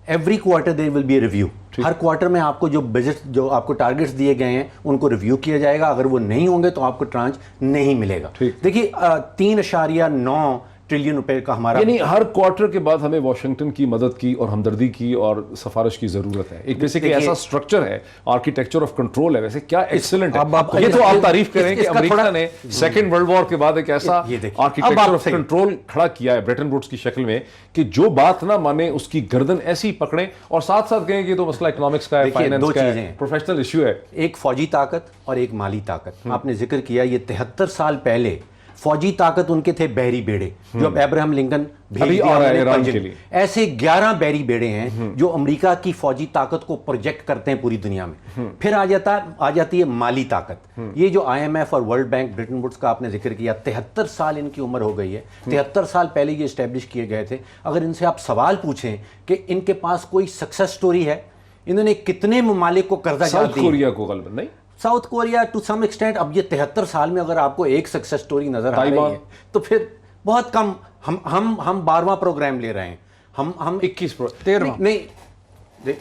Every quarter there will be a review. ہر کوارٹر میں آپ کو جو بجٹ، جو آپ کو ٹارگیٹس دیے گئے ہیں، ان کو ریویو کیا جائے گا. اگر وہ نہیں ہوں گے تو آپ کو ٹرانچ نہیں ملے گا. دیکھیے، 3.9 ٹریلین روپے کا ہمارا،
یعنی ہر کوارٹر کے بعد ہمیں واشنگٹن کی مدد کی اور ہمدردی کی اور سفارش کی ضرورت ہے. ایک جیسے کہ ایسا سٹرکچر ہے، آرکیٹیکچر آف کنٹرول ہے. ویسے کیا ایکسلنٹ ہے. یہ تو آپ تعریف کریں کہ امریکہ نے سیکنڈ ورلڈ وار کے بعد ایک ایسا آرکیٹیکچر آف کنٹرول کھڑا کیا ہے برٹن ووڈس کی شکل میں، کہ جو بات نہ مانے اس کی گردن ایسی پکڑیں، اور ساتھ ساتھ کہیں کہ تو مسئلہ اکنامکس کا ہے، فائنانس کا ہے، پروفیشنل ایشو ہے.
ایک فوجی طاقت اور ایک مالی طاقت. آپ نے ذکر کیا، یہ 73 سال پہلے فوجی طاقت ان کے تھے بحری بیڑے، جو اب ابراہم لنکن بھیج دیا ایران کے لیے. ایسے 11 بحری بیڑے ہیں جو امریکہ کی فوجی طاقت کو پروجیکٹ کرتے ہیں پوری دنیا میں. پھر آ جاتی ہے مالی طاقت. یہ جو آئی ایم ایف اور ورلڈ بینک، برٹن ووڈس کا آپ نے ذکر کیا، 73 سال ان کی عمر ہو گئی ہے. 73 سال پہلے یہ اسٹیبلش کیے گئے تھے. اگر ان سے آپ سوال پوچھیں کہ ان کے پاس کوئی سکسیس سٹوری ہے، انہوں نے کتنے ممالک کو قرضہ جات دی؟
ساؤتھ کوریا کو غالباً نہیں،
South Korea to some extent. اب یہ 73 سال میں اگر آپ کو ایک سکسیس سٹوری نظر آ رہی ہے تو پھر بہت کم. ہم 12واں پروگرام لے رہے ہیں. ہم
21
نہیں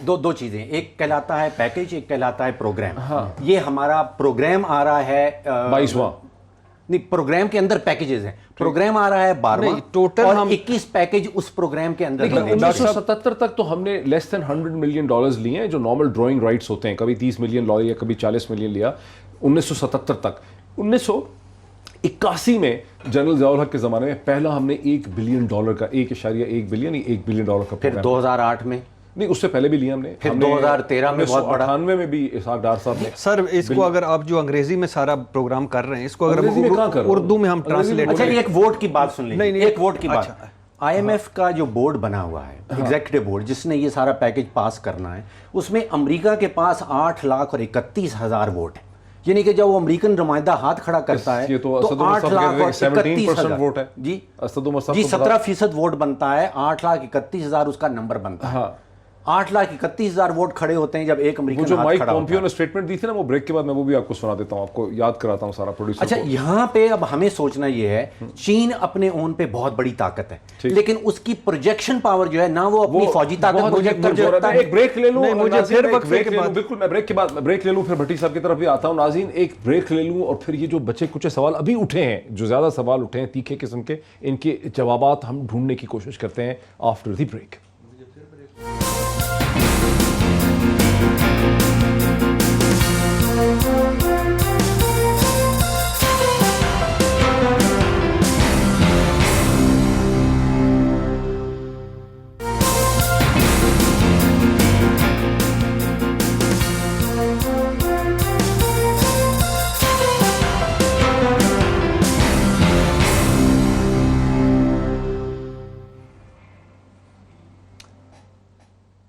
دو چیزیں، ایک کہلاتا ہے پیکیج، ایک کہلاتا ہے پروگرام. یہ ہمارا پروگرام آ رہا ہے
22واں.
نہیں، پروگرام کے اندر پیکیجز ہیں. پروگرام آ رہا ہے 12واں
ٹوٹل
اور
ہم
21 پیکیج اس پروگرام کے اندر.
لیکن 1977 تک تو ہم نے لیس دین $100 ملین لیے ہیں جو نارمل ڈرائنگ رائٹس ہوتے ہیں. کبھی 30 ملین لیا، کبھی 40 ملین لیا 1977 تک. 1981 میں جنرل ضیاء الحق کے زمانے میں پہلا ہم نے $1 بلین کا $1.1 بلین کا
پھر 2008 میں،
نہیں اس سے پہلے بھی لیا ہم نے.
پھر 2013 میں بہت بڑا.
1998 میں بھی اسحاق ڈار صاحب نے.
سر اس کو اگر آپ جو انگریزی میں سارا پروگرام کر رہے ہیں، اس کو اگر اردو میں ہم ٹرانسلیٹ.
اچھا ایک ووٹ کی بات سن لیں. ایک ووٹ کی بات. آئی ایم ایف کا جو بورڈ بنا ہوا ہے، ایگزیکٹو بورڈ جس نے یہ سارا پیکیج پاس کرنا ہے، اس میں امریکہ کے پاس 8,31,000 ووٹ ہیں. یعنی کہ جب وہ امریکن نمائندہ ہاتھ کھڑا کرتا ہے تو
8,31,000
جی 17% ووٹ بنتا ہے. 8,31,000 اس کا نمبر بنتا ہے. 8,31,000 ووٹ کھڑے ہوتے ہیں جب ایک امریکن
جو
ہاتھ
مائک
کھڑا
پومپیو
ہوتا
نے اسٹیٹمنٹ دی تھی نا، وہ بریک کے بعد میں وہ بھی آپ کو سنا دیتا ہوں، آپ کو یاد کراتا ہوں سارا پروڈیوسر.
اچھا یہاں پہ اب ہمیں سوچنا یہ ہے، چین اپنے اون پہ بہت بڑی طاقت ہے، لیکن اس کی پروجیکشن پاور جو ہے نا، وہ اپنی فوجی طاقت پروجیکٹ کر سکتا ہے.
ایک بریک لے لوں،
مجھے پھر وقفے کے بعد
بالکل میں بریک کے بعد بریک لے لوں، پھر بھٹی صاحب کی طرف بھی آتا ہوں. ناظرین ایک بریک لے لوں اور پھر یہ جو بچے کچھ سوال ابھی اٹھے ہیں، جو زیادہ سوال اٹھے ہیں تیکھے قسم کے، ان کے جوابات ہم ڈھونڈنے کی کوشش کرتے ہیں آفٹر دی بریک.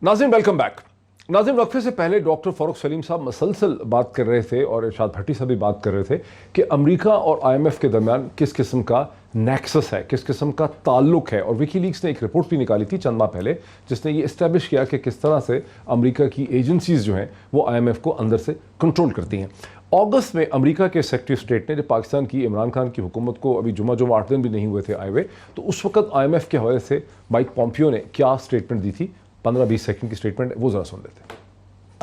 ناظرین ویلکم بیک. ناظرین وقفے سے پہلے ڈاکٹر فاروق سلیم صاحب مسلسل بات کر رہے تھے اور ارشاد بھٹی صاحب بھی بات کر رہے تھے کہ امریکہ اور آئی ایم ایف کے درمیان کس قسم کا نیکسس ہے، کس قسم کا تعلق ہے. اور ویکی لیکس نے ایک رپورٹ بھی نکالی تھی چند ماہ پہلے جس نے یہ اسٹیبلش کیا کہ کس طرح سے امریکہ کی ایجنسیز جو ہیں وہ آئی ایم ایف کو اندر سے کنٹرول کرتی ہیں. اگست میں امریکہ کے سیکرٹری اسٹیٹ نے جب پاکستان کی عمران خان کی حکومت کو ابھی جمعہ 8 دن بھی نہیں ہوئے تھے آئے ہوئے، تو اس وقت آئی ایم ایف کے حوالے سے مائک پومپیو نے کیا اسٹیٹمنٹ دی تھی. 15-20 سیکنڈ کی اسٹیٹمنٹ وہ ذرا سن لیتے ہیں.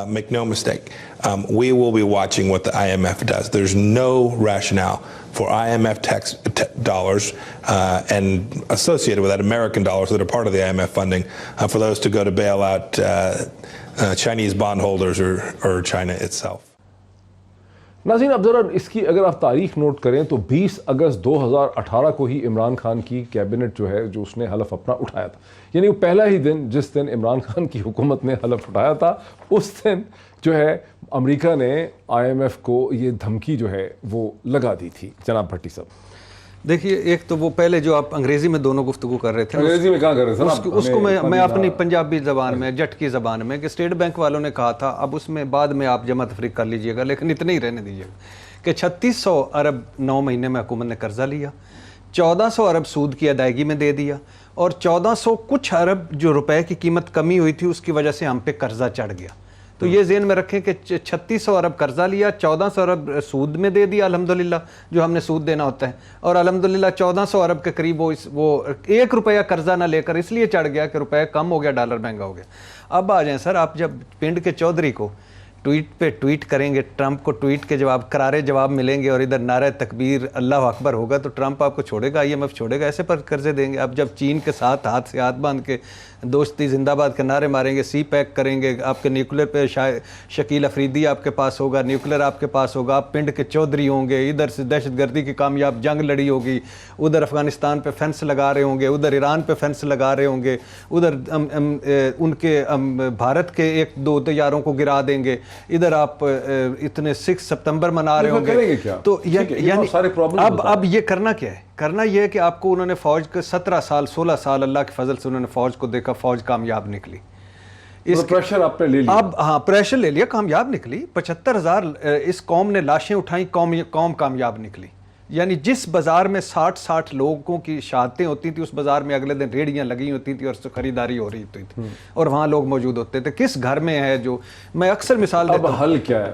Make no mistake, we will be watching what the IMF does. There's no rationale for IMF dollars and associated with that American dollars that are part of the IMF funding for those to go to bail out Chinese bondholders or China itself.
ناظرین اب ذرا اس کی اگر آپ تاریخ نوٹ کریں تو 20 اگست 2018 کو ہی عمران خان کی کیبنٹ جو ہے جو اس نے حلف اپنا اٹھایا تھا، یعنی وہ پہلا ہی دن جس دن عمران خان کی حکومت نے حلف اٹھایا تھا، اس دن جو ہے امریکہ نے آئی ایم ایف کو یہ دھمکی جو ہے وہ لگا دی تھی. جناب بھٹی صاحب
دیکھیے، ایک تو وہ پہلے جو آپ انگریزی میں دونوں گفتگو کر رہے تھے،
انگریزی میں کہاں کر رہے تھے،
اس کو میں اپنی پنجابی زبان میں جٹ کی زبان میں کہ اسٹیٹ بینک والوں نے کہا تھا اب اس میں بعد میں آپ جمع تفریق کر لیجئے گا، لیکن اتنے ہی رہنے دیجئے گا کہ 3600 ارب 9 مہینے میں حکومت نے قرضہ لیا، 1400 ارب سود کی ادائیگی میں دے دیا، اور 1400 کچھ ارب جو روپے کی قیمت کمی ہوئی تھی اس کی وجہ سے ہم پہ قرضہ چڑھ گیا. تو یہ ذہن میں رکھیں کہ 3600 ارب قرضہ لیا، 1400 ارب سود میں دے دیا الحمدللہ جو ہم نے سود دینا ہوتا ہے، اور الحمدللہ 1400 ارب کے قریب وہ 1 روپیہ قرضہ نہ لے کر اس لیے چڑھ گیا کہ روپے کم ہو گیا، ڈالر مہنگا ہو گیا. اب آ جائیں سر، آپ جب پنڈ کے چودھری کو ٹویٹ پہ ٹویٹ کریں گے، ٹرمپ کو ٹویٹ کے جواب کرارے جواب ملیں گے اور ادھر نعرہ تکبیر اللہ اکبر ہوگا، تو ٹرمپ آپ کو چھوڑے گا، آئی ایم ایف چھوڑے گا ایسے پر قرضے دیں گے؟ اب جب چین کے ساتھ ہاتھ سے ہاتھ باندھ کے دوستی زندہ باد کے نعرے ماریں گے، سی پیک کریں گے، آپ کے نیوکلیر پہ شکیل افریدی آپ کے پاس ہوگا، نیوکلیر آپ کے پاس ہوگا، آپ پنڈ کے چودھری ہوں گے، ادھر سے دہشت گردی کی کامیاب جنگ لڑی ہوگی، ادھر افغانستان پہ فینس لگا رہے ہوں گے، ادھر ایران پہ فینس لگا رہے ہوں گے، ادھر ان کے بھارت کے 1-2 طیاروں کو گرا دیں گے، ادھر آپ اتنے 6 ستمبر منا رہے ہوں گے. تو یعنی اب یہ کرنا کیا ہے؟ کرنا یہ ہے کہ آپ کو انہوں نے فوج کے 17 سال 16 سال اللہ کے فضل سے انہوں نے فوج کو دیکھا، فوج کامیاب نکلی،
پریشر آپ نے لے لیا.
اب ہاں پریشر لے لیا، کامیاب نکلی. 75,000 اس قوم نے لاشیں اٹھائیں، قوم کامیاب نکلی. یعنی جس بازار میں 60 لوگوں کی شہادتیں ہوتی تھیں، اس بازار میں اگلے دن ریڑیاں لگی ہوتی تھیں اور خریداری ہو رہی ہوتی تھی اور وہاں لوگ موجود ہوتے تھے. کس گھر میں ہے جو میں اکثر مثال دیتا ہوں،
اب حل کیا ہے؟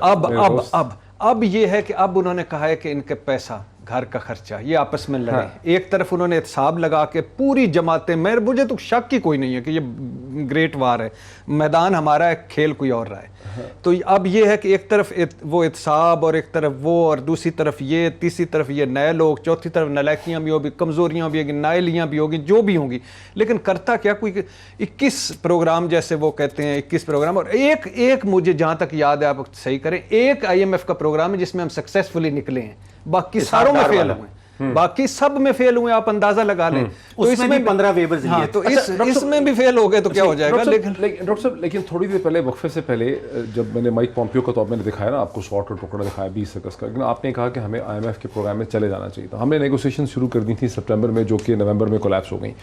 اب یہ ہے کہ اب انہوں نے کہا ہے کہ ان کے پیسہ گھر کا خرچہ, یہ آپس میں لڑے. ایک طرف انہوں نے احتساب لگا کے پوری جماعتیں, مجھے تو شک ہی کوئی نہیں ہے کہ یہ گریٹ وار ہے, میدان ہمارا ہے, کھیل کوئی اور رہا ہے. تو اب یہ ہے کہ ایک طرف وہ احتساب اور ایک طرف وہ, اور دوسری طرف یہ, تیسری طرف یہ نئے لوگ, چوتھی طرف نالائکیاں بھی ہوگی, کمزوریاں بھی ہوگی, نائلیاں بھی ہوگی, جو بھی ہوں گی. لیکن کرتا کیا, کوئی 21 پروگرام جیسے وہ کہتے ہیں 21 پروگرام, اور ایک مجھے جہاں تک یاد ہے, آپ صحیح کریں, ایک IMF کا پروگرام ہے جس میں ہم سکسیسفلی نکلے ہیں, باقی ساروں میں فیل ہوئے ہیں, باقی سب میں فیل ہوئے, آپ اندازہ لگا لیں.
تو اس میں 15 ویورز لیے,
تو اس میں بھی فیل ہو گئے تو کیا ہو جائے گا.
ڈاکٹر صاحب لیکن تھوڑی دیر پہلے, وقفے سے پہلے, جب میں نے مائک پومپیو کا, تو اب میں نے دکھایا نا آپ کو شارٹ اور ٹکڑا دکھایا 20 اگست کا, لیکن آپ نے کہا کہ ہمیں IMF کے پروگرام میں چلے جانا چاہیے تھا. ہم نے نیگوسیشن شروع کر دی تھی سپٹمبر میں, جو کہ نومبر میں کولیپس ہو گئیں.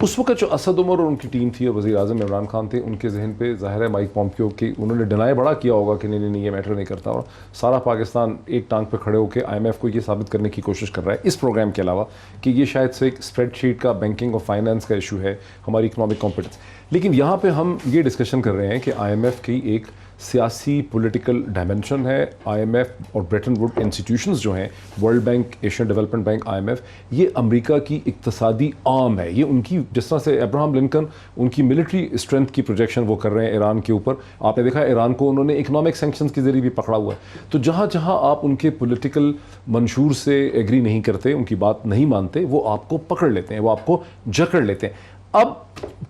اس وقت جو اسد عمر اور ان کی ٹیم تھی اور وزیر اعظم عمران خان تھے, ان کے ذہن پہ ظاہر ہے مائک پومپیو کی, انہوں نے ڈینائی بڑا کیا ہوگا کہ نہیں یہ میٹر نہیں کرتا, اور سارا پاکستان ایک ٹانگ پہ کھڑے ہو کے IMF کو یہ ثابت کرنے کی کوشش کر رہا ہے اس پروگرام کے علاوہ کہ یہ شاید سے ایک اسپریڈ شیٹ کا, بینکنگ اور فائنانس کا ایشو ہے, ہماری اکنامک کمپیٹنس. لیکن یہاں پہ ہم یہ ڈسکشن کر رہے ہیں کہ IMF کی ایک سیاسی پولیٹیکل ڈائمنشن ہے. IMF اور بریٹن ووڈ انسٹیٹیوشنز جو ہیں, world bank, Asian development bank, IMF, یہ امریکہ کی اقتصادی آرم ہے. یہ ان کی, جس طرح سے ابراہم لنکن ان کی ملٹری اسٹرینتھ کی پروجیکشن وہ کر رہے ہیں ایران کے اوپر, آپ نے دیکھا ایران کو انہوں نے اکنامک سینکشنز کے ذریعے بھی پکڑا ہوا ہے. تو جہاں جہاں آپ ان کے پولیٹیکل منشور سے ایگری نہیں کرتے, ان کی بات نہیں مانتے, وہ آپ کو پکڑ لیتے ہیں, وہ آپ کو جکڑ لیتے ہیں. اب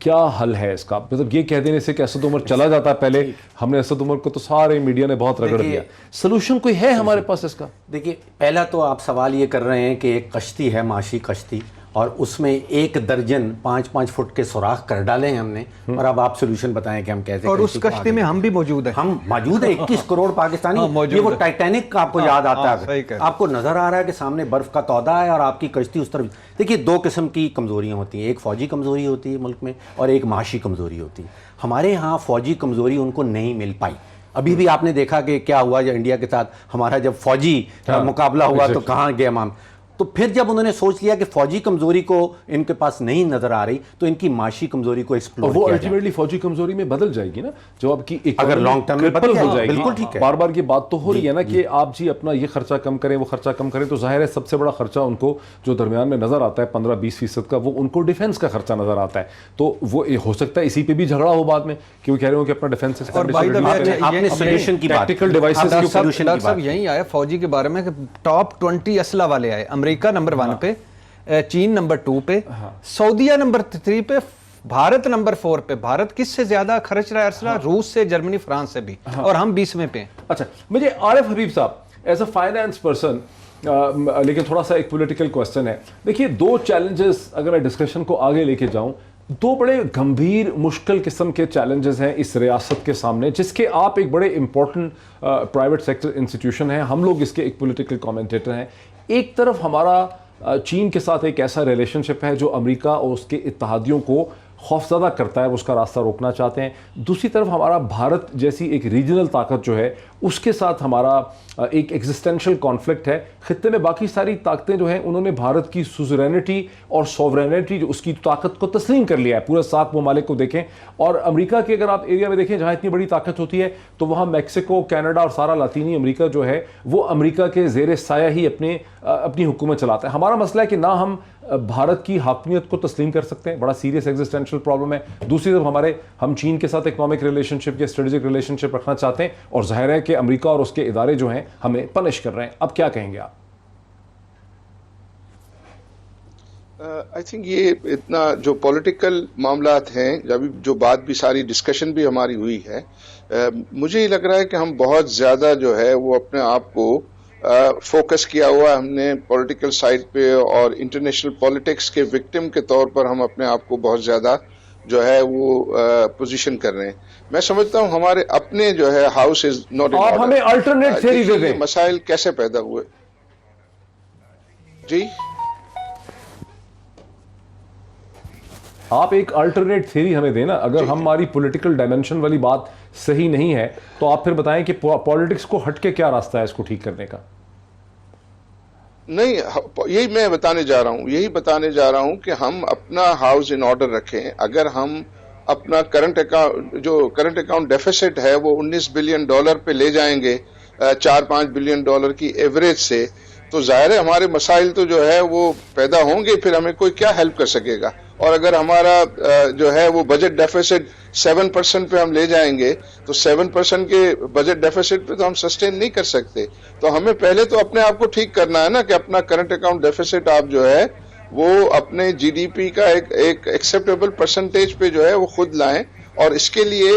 کیا حل ہے اس کا؟ مطلب یہ کہہ دینے سے کہ اسد عمر چلا جاتا ہے, پہلے ہم نے اسد عمر کو تو سارے میڈیا نے بہت رگڑ دیا, سلوشن کوئی ہے ہمارے پاس اس کا؟
دیکھیے, پہلا تو آپ سوال یہ کر رہے ہیں کہ ایک کشتی ہے, معاشی کشتی, اور اس میں 1 درجن 5-5 فٹ کے سوراخ کر ڈالے ہیں ہم نے, اور اب آپ سولوشن بتائیں کہ ہم کیسے,
اور اس کشتی میں ہم بھی موجود ہیں,
ہم موجود ہیں 21 کروڑ پاکستانی. یہ وہ ٹائٹینک کا آپ کو یاد آتا ہے, آپ کو نظر آ رہا ہے کہ سامنے برف کا تودہ ہے اور آپ کی کشتی اس طرف. دیکھیے 2 قسم کی کمزوریاں ہوتی ہیں, ایک فوجی کمزوری ہوتی ہے ملک میں, اور ایک معاشی کمزوری ہوتی ہے. ہمارے ہاں فوجی کمزوری ان کو نہیں مل پائی. ابھی بھی آپ نے دیکھا کہ کیا ہوا جو انڈیا کے ساتھ ہمارا جب فوجی مقابلہ ہوا تو کہاں گیا مام. تو پھر جب انہوں نے سوچ لیا کہ فوجی کمزوری کو ان کے پاس نہیں نظر آ رہی, تو ان کی معاشی کمزوری کو ایکسپلور کیا.
وہ الٹیمیٹلی فوجی کمزوری میں بدل جائے گی نا, جو اب کی
اگر لانگ ٹرم میں بدل جائے گی. بالکل ٹھیک ہے,
بار بار یہ بات تو ہو رہی ہے نا کہ آپ جی اپنا یہ خرچہ کم کریں, وہ خرچہ کم کریں, تو ظاہر ہے سب سے بڑا خرچہ ان کو جو درمیان میں نظر آتا ہے 15-20% کا, وہ ان کو ڈیفنس کا خرچہ نظر آتا ہے. تو وہ ہو سکتا ہے اسی پہ بھی جھگڑا ہو بعد میں کہ وہ کہہ رہے ہو کہ اپنا ڈیفنس
سولوشن کی بات,
ٹیکنیکل ڈیوائسز کے
ڈاکٹر صاحب یہی آیا فوجی کے بارے میں کہ ٹاپ 20 اسلحہ والے آئے, امریکہ نمبر 1 پہ, چین نمبر 2 پہ, سعودیہ نمبر 3 پہ, بھارت نمبر 4 پہ. بھارت کس سے زیادہ خرچ رہا ہے اسلحہ؟ روس سے, جرمنی, فرانس سے بھی, اور ہم 20ویں پہ.
اچھا, مجھے عارف حبیب صاحب ایز اے فائنانس پرسن, لیکن تھوڑا سا ایک پولیٹیکل کوسچن ہے. دیکھیے 2 چیلنجز اگر میں ڈسکشن کو آگے لے کے جاؤں, 2 بڑے گمبھیر مشکل قسم کے چیلنجز ہیں اس ریاست کے سامنے, جس کے آپ ایک بڑے امپورٹنٹ پرائیویٹ سیکٹر انسٹیٹیوشن ہیں, ہم لوگ اس کے ایک پولیٹیکل کامنٹیٹر ہیں. ایک طرف ہمارا چین کے ساتھ ایک ایسا ریلیشن شپ ہے جو امریکہ اور اس کے اتحادیوں کو خوفزدہ کرتا ہے, وہ اس کا راستہ روکنا چاہتے ہیں. دوسری طرف ہمارا بھارت جیسی ایک ریجنل طاقت جو ہے, اس کے ساتھ ہمارا ایک ایگزسٹینشل کانفلکٹ ہے. خطے میں باقی ساری طاقتیں جو ہیں انہوں نے بھارت کی سوزرینٹی اور سوورینٹی, جو اس کی طاقت کو تسلیم کر لیا ہے. پورے 7 ممالک کو دیکھیں, اور امریکہ کے اگر آپ ایریا میں دیکھیں جہاں اتنی بڑی طاقت ہوتی ہے, تو وہاں میکسیکو, کینیڈا اور سارا لاطینی امریکہ جو ہے وہ امریکہ کے زیر سایہ ہی اپنی حکومت چلاتا ہے. ہمارا مسئلہ ہے کہ نہ ہم بھارت کی حاکمیت کو تسلیم کر سکتے ہیں, بڑا سیریس ایگزسٹینشل پرابلم ہے. دوسری طرف ہم چین کے ساتھ اکنامک ریلیشن شپ یا اسٹریٹجک ریلیشن شپ رکھنا چاہتے ہیں, اور ظاہر ہے کہ امریکہ اور اس کے ادارے جو ہیں ہمیں پنش کر رہے ہیں. اب کیا کہیں گے آپ؟
آئی تھنک یہ اتنا جو پولیٹیکل معاملات ہیں, جو بات بھی ساری ڈسکشن بھی ہماری ہوئی ہے, مجھے یہ لگ رہا ہے کہ ہم بہت زیادہ جو ہے وہ اپنے آپ کو فوکس کیا ہوا ہم نے پولیٹیکل سائڈ پہ, اور انٹرنیشنل پولیٹکس کے وکٹم کے طور پر ہم اپنے آپ کو بہت زیادہ جو ہے وہ پوزیشن کر رہے ہیں. میں سمجھتا ہوں ہمارے اپنے جو ہے house is not in order.
آپ ہمیں الٹرنیٹ تھیوری دے دیں.
مسائل کیسے پیدا ہوئے؟ جی
آپ ایک الٹرنیٹ تھیوری ہمیں دینا. اگر ہماری پولیٹیکل ڈائمنشن والی بات صحیح نہیں ہے تو آپ پھر بتائیں کہ پالیٹکس کو ہٹ کے کیا راستہ ہے اس کو ٹھیک کرنے کا؟
نہیں, یہی میں بتانے جا رہا ہوں کہ ہم اپنا ہاؤس ان آرڈر رکھیں. اگر ہم اپنا کرنٹ اکاؤنٹ ڈیفیسٹ ہے وہ $19 بلین پہ لے جائیں گے $4-5 بلین کی ایوریج سے, تو ظاہر ہے ہمارے مسائل تو جو ہے وہ پیدا ہوں گے، پھر ہمیں کوئی کیا ہیلپ کر سکے گا. اور اگر ہمارا جو ہے وہ بجٹ ڈیفیسٹ 7% پہ ہم لے جائیں گے تو 7% کے بجٹ ڈیفیسٹ پہ تو ہم سسٹین نہیں کر سکتے. تو ہمیں پہلے تو اپنے آپ کو ٹھیک کرنا ہے نا کہ اپنا کرنٹ اکاؤنٹ ڈیفیسٹ آپ جو ہے وہ اپنے جی ڈی پی کا ایک ایکسیپٹیبل پرسنٹیج پہ جو ہے وہ خود لائیں. اور اس کے لیے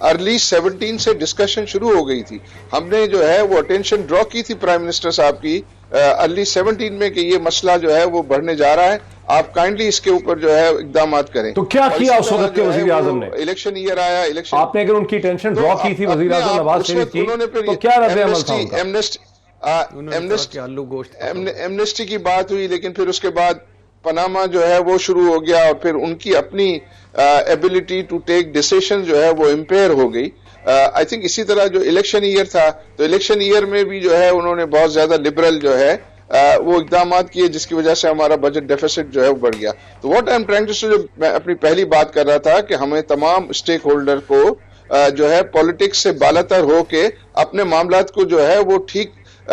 ارلی 17 سے ڈسکشن شروع ہو گئی تھی. ہم نے جو ہے وہ اٹینشن ڈرا کی تھی پرائم منسٹر صاحب کی ارلی 17 میں کہ یہ مسئلہ جو ہے وہ بڑھنے جا رہا ہے، آپ کائنڈلی اس کے اوپر جو ہے اقدامات کریں.
تو کیا کیا اس وقت کے وزیر اعظم نے؟
الیکشن ایئر آیا، الیکشن
آپ نے اگر ان کی ٹینشن ڈرا کی تھی وزیر اعظم نواز شریف کی تو کیا رد عمل تھا ان کا؟
ایمنسٹی کی بات ہوئی، لیکن پھر اس کے بعد پاناما جو ہے وہ شروع ہو گیا اور پھر ان کی اپنی ایبلٹی ٹو ٹیک ڈیسیشن جو ہے وہ امپیئر ہو گئی. آئی تھنک اسی طرح جو الیکشن ایئر تھا تو الیکشن ایئر میں بھی جو ہے انہوں نے بہت زیادہ لبرل جو ہے وہ اقدامات کیے جس کی وجہ سے ہمارا بجٹ ڈیفیسٹ جو ہے وہ بڑھ گیا. تو what I am trying to say, جو میں اپنی پہلی بات کر رہا تھا کہ ہمیں تمام اسٹیک ہولڈر کو جو ہے پالیٹکس سے بالاتر ہو کے اپنے معاملات کو جو ہے وہ ٹھیک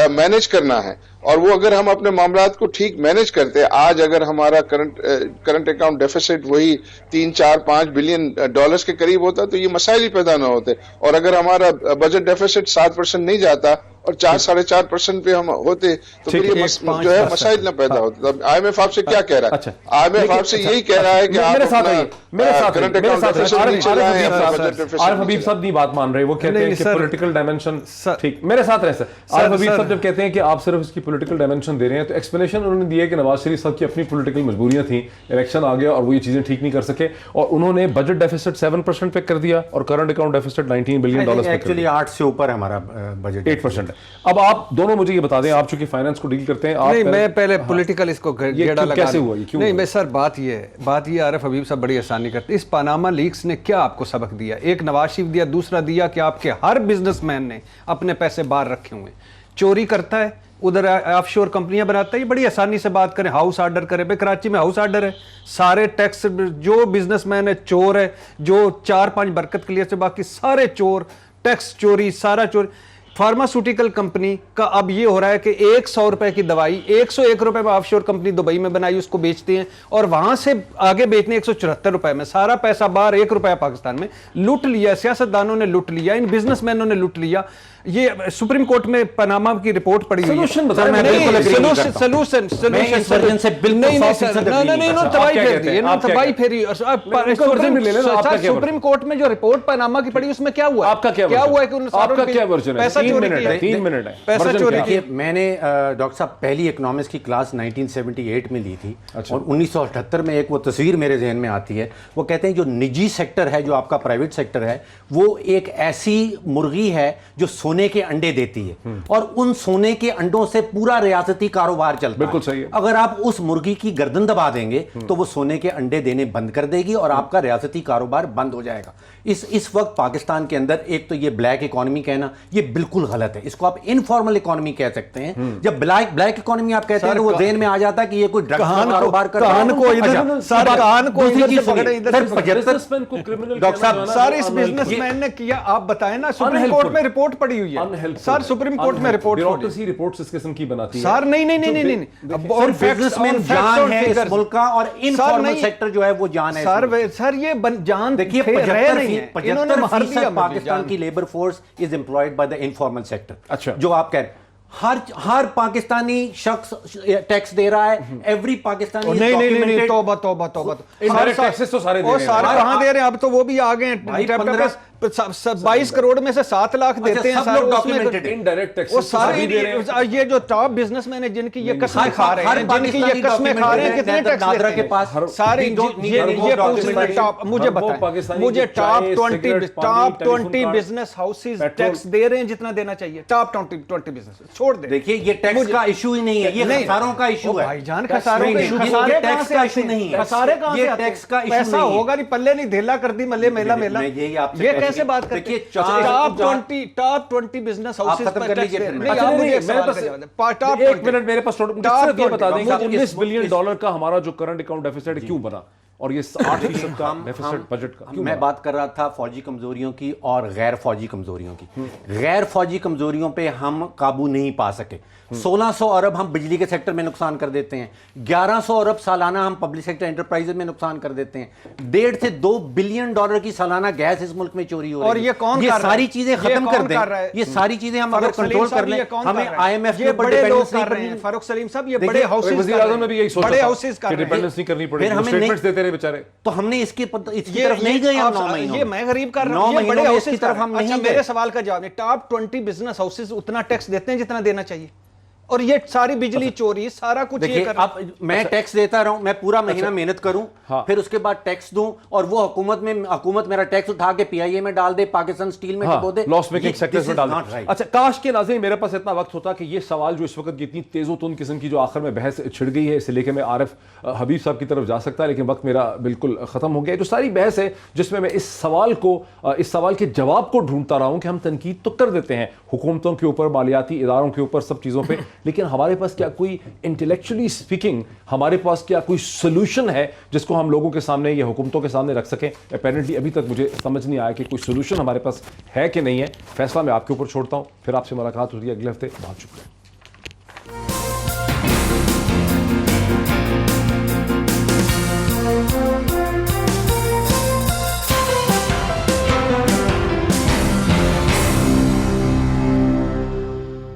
مینج کرنا ہے. اور وہ اگر ہم اپنے معاملات کو ٹھیک مینج کرتے، آج اگر ہمارا کرنٹ اکاؤنٹ ڈیفیسٹ وہی 3-4-5 بلین ڈالرز کے قریب ہوتا تو یہ مسائل ہی پیدا نہ ہوتے. اور اگر ہمارا بجٹ ڈیفیسٹ 7% نہیں جاتا اور 4-4.5% پہ ہم ہوتے تو پھر یہ جو ہے مسائل نہ پیدا ہوتے. آئی ایم ایف آپ سے کیا کہہ رہا ہے؟ آئی ایم ایف آپ سے یہی کہہ رہا ہے کہ آپ کرنٹ اکاؤنٹ ڈیفیسٹ نیچے لائیں، اپنا بجٹ ڈیفیسٹ.
عارف حبیب صاحب نہیں بات مان رہے، وہ کہتے ہیں کہ پولیٹیکل ڈائمینشن ٹھیک. میرے ساتھ رہیں سر. عارف حبیب صاحب جب کہتے ہیں کہ آپ صرف اس کی پولیٹیکل ڈائمینشن دے رہے ہیں تو ایکسپلینیشن انہوں نے دی ہے کہ نواز شریف صاحب کی اپنی پولیٹیکل مجبوریاں تھیں، الیکشن آ گیا اور وہ یہ چیزیں ٹھیک نہیں کر سکے اور انہوں نے بجٹ ڈیفیسٹ 7% پہ کر دیا اور current account deficit 19 billion dollars پہ کر دیا.
ایکچولی 8 سے اوپر ہمارا بجٹ
8% ہے. اب آپ دونوں مجھے یہ بتا دیں، آپ چونکہ فائنانس کو ڈیل کرتے ہیں.
نہیں، میں پہلے پولیٹیکل اس کو گیڑا لگا
کیسے ہوا یہ؟
نہیں میں سر بات یہ عارف حبیب صاحب بڑی آسانی کرتے. اس پاناما لیکس نے کیا آپ کو سبق دیا؟ ایک نواز شریف دیا، دوسرا دیا کہ آپ کے ہر بزنس مین نے اپنے پیسے باہر رکھے ہوئے، چوری کرتا ہے، ادھر آف شور کمپنیاں بناتا ہے. یہ بڑی آسانی سے بات کریں، ہاؤس آرڈر کریں. بھائی کراچی میں ہاؤس آرڈر ہے، سارے ٹیکس جو بزنس مین ہے چور ہے، جو 4-5 برکت کے لیے سے باقی سارے چور، ٹیکس چوری، سارا چوری. فارماسوٹیکل کمپنی کا اب یہ ہو رہا ہے کہ 100 روپے کی دوائی 101 روپے میں آف شور کمپنی دبئی میں بنائی، اس کو بیچتے ہیں اور وہاں سے آگے بیچنے 174 روپے میں. سارا پیسہ باہر، 1 روپیہ پاکستان میں لوٹ لیا. سیاستدانوں نے لوٹ لیا، ان بزنس مینوں نے لوٹ لیا. یہ سپریم کورٹ میں پاناما کی رپورٹ پڑی ہوئی ہے. سپریم کورٹ میں جو رپورٹ پاناما کی پڑی اس میں کیا ہوا؟
آپ کا کیا ہوا ہے؟
پیسہ چوری کیا،
3 منٹ ہے.
پیسہ چوری کیا.
میں نے ڈاکٹر صاحب پہلی اکنامکس کی کلاس 1978 میں لی تھی اور 1978 میں ایک وہ تصویر میرے ذہن میں آتی ہے. وہ کہتے ہیں جو نجی سیکٹر ہے، جو آپ کا پرائیویٹ سیکٹر ہے، وہ ایک ایسی مرغی ہے جو سونے کے انڈے دیتی ہے اور ان سونے کے انڈوں سے پورا ریاستی کاروبار چلتا ہے.
بالکل صحیح ہے.
اگر آپ اس مرغی کی گردن دبا دیں گے تو وہ سونے کے انڈے دینے بند کر دے گی اور آپ کا ریاستی کاروبار بند ہو جائے گا. اس وقت پاکستان کے اندر ایک تو یہ بلیک اکانومی کہنا یہ بالکل غلط ہے. اس کو آپ انفارمل اکانومی کہہ سکتے ہیں. جب بلیک اکانومی آپ کہتے ہیں تو وہ ذہن میں آ جاتا ہے کہ یہ کوئی ڈرگس کا کاروبار کر رہا ہے. ڈاکٹر صاحب
سارے اس بزنس مین نے کیا، آپ بتائیں نا. سپریم کورٹ میں رپورٹ پڑی ہوئی ہے سر، سپریم کورٹ میں
رپورٹس اس قسم کی بناتی ہے
سر. نہیں
اور بزنس مین جان ہے اس ملک کا اور انفارمل سیکٹر جو ہے وہ جان ہے
سر. یہ جان
دیکھیے 75% پاکستان کی labour force is employed by the informal sector.
اچھا،
جو آپ کہہ رہے ہیں ہر پاکستانی شخص ٹیکس دے رہا ہے. ایوری پاکستانی
نہیں توبہ
ٹیکسز تو سارے
کہاں دے رہے ہیں؟ اب تو وہ بھی آ گئے ہیں. 22 کروڑ میں سے 7 لاکھ دیتے ہیں یہ جو ٹاپ بزنس مین ہیں جن کی یہ قسمیں کھا رہے ہیں، جن کی یہ قسمیں کھا رہے ہیں، کتنے ٹیکس دیتے ہیں سارے. مجھے بتائیں، مجھے ٹاپ 20 بزنس ہاؤسز ٹیکس دے رہے ہیں جتنا دینا چاہیے. ٹاپ 20 بزنس چھوڑ دیں.
دیکھیے یہ ٹیکس کا ایشو ہی نہیں ہے، یہ خساروں کا ایشو ہے.
بھائی جان خساروں کا
ٹیکس کا ایشو نہیں ہے.
خسارے کہاں سے آتے ہیں؟
ٹیکس کا ایشو
پیسہ ہوگا نہیں، پلے نہیں دھیلا کر دی ملے میلا. یہ کیسے بات کرتے ہیں؟ ٹاپ 20 بزنس ہاؤسز پر ٹیکس دے رہے ہیں.
ایک منٹ میرے پاس صرف یہ بتا دیں کہ $19 بلین کا ہمارا جو کرنٹ اکاؤنٹ ڈیفیسٹ کیوں بنا؟ اور یہ 8% کا ڈیفیسٹ بجٹ کا.
میں بات کر رہا تھا فوجی کمزوریوں کی اور غیر فوجی کمزوریوں کی. غیر فوجی کمزوریوں پہ ہم قابو نہیں پا سکے. 1600 ارب ہم بجلی کے سیکٹر میں نقصان کر دیتے ہیں, 1100 ارب سالانہ ہم پبلک سیکٹر انٹرپرائز میں نقصان کر دیتے ہیں, 1.5 سے 2 بلین ڈالر کی سالانہ گیس اس ملک میں چوری ہو رہی ہے.
اور یہ کون
یہ
کر رہا ہے؟
ساری چیزیں ختم کر دیں, یہ ساری چیزیں ہم اگر کنٹرول کر لیں, ہمیں آئی ایم ایف کے اوپر ڈیپینڈنس نہیں کرنی.
فاروق سلیم صاحب یہ بڑے ہاؤسز
وزیر اعظم نے بھی یہی
بڑے
سوچا
ہاؤسز
کہ ڈیپینڈنس نہیں کرنی پڑے گی, اسٹیٹمنٹس دیتے رہے بیچارے.
تو ہم نے اس کی طرف نہیں گئے ہم 9 مہینوں.
یہ میں غریب کر رہا ہوں, یہ بڑے ہاؤسز کی طرف ہم نہیں گئے. میرے سوال کا جواب ہے, ٹاپ 20 بزنس ہاؤسز اتنا ٹیکس دیتے ہیں جتنا دینا چاہیے, اور یہ ساری بجلی چوری سارا کچھ یہ کر.
اب میں ٹیکس دیتا رہا ہوں, میں پورا مہینہ محنت کروں, پھر اس کے بعد ٹیکس دوں, اور وہ حکومت میرا ٹیکس اٹھا کے پی آئی اے میں ڈال دے, پاکستان سٹیل میں ڈبو دے,
لاس میکنگ سیکٹرز میں ڈال دے. اچھا کاش کے ناظرین میرے پاس اتنا وقت ہوتا کہ یہ سوال جو اس وقت کی اتنی تیز و تند قسم کی جو آخر میں بحث چھڑ گئی ہے, اسے لے کے میں عارف حبیب صاحب کی طرف جا سکتا, لیکن وقت میرا بالکل ختم ہو گیا. جو ساری بحث ہے جس میں اس سوال کے جواب کو ڈھونڈتا رہا ہوں کہ ہم تنقید تو کر دیتے ہیں حکومتوں کے اوپر, مالیاتی اداروں کے اوپر, سب چیزوں پہ, لیکن ہمارے پاس کیا کوئی انٹلیکچولی اسپیکنگ ہمارے پاس کیا کوئی سولوشن ہے جس کو ہم لوگوں کے سامنے یا حکومتوں کے سامنے رکھ سکیں؟ اپیرنٹلی ابھی تک مجھے سمجھ نہیں آیا کہ کوئی سولوشن ہمارے پاس ہے کہ نہیں ہے. فیصلہ میں آپ کے اوپر چھوڑتا ہوں, پھر آپ سے ملاقات ہوتی ہے اگلے ہفتے. بہت شکریہ.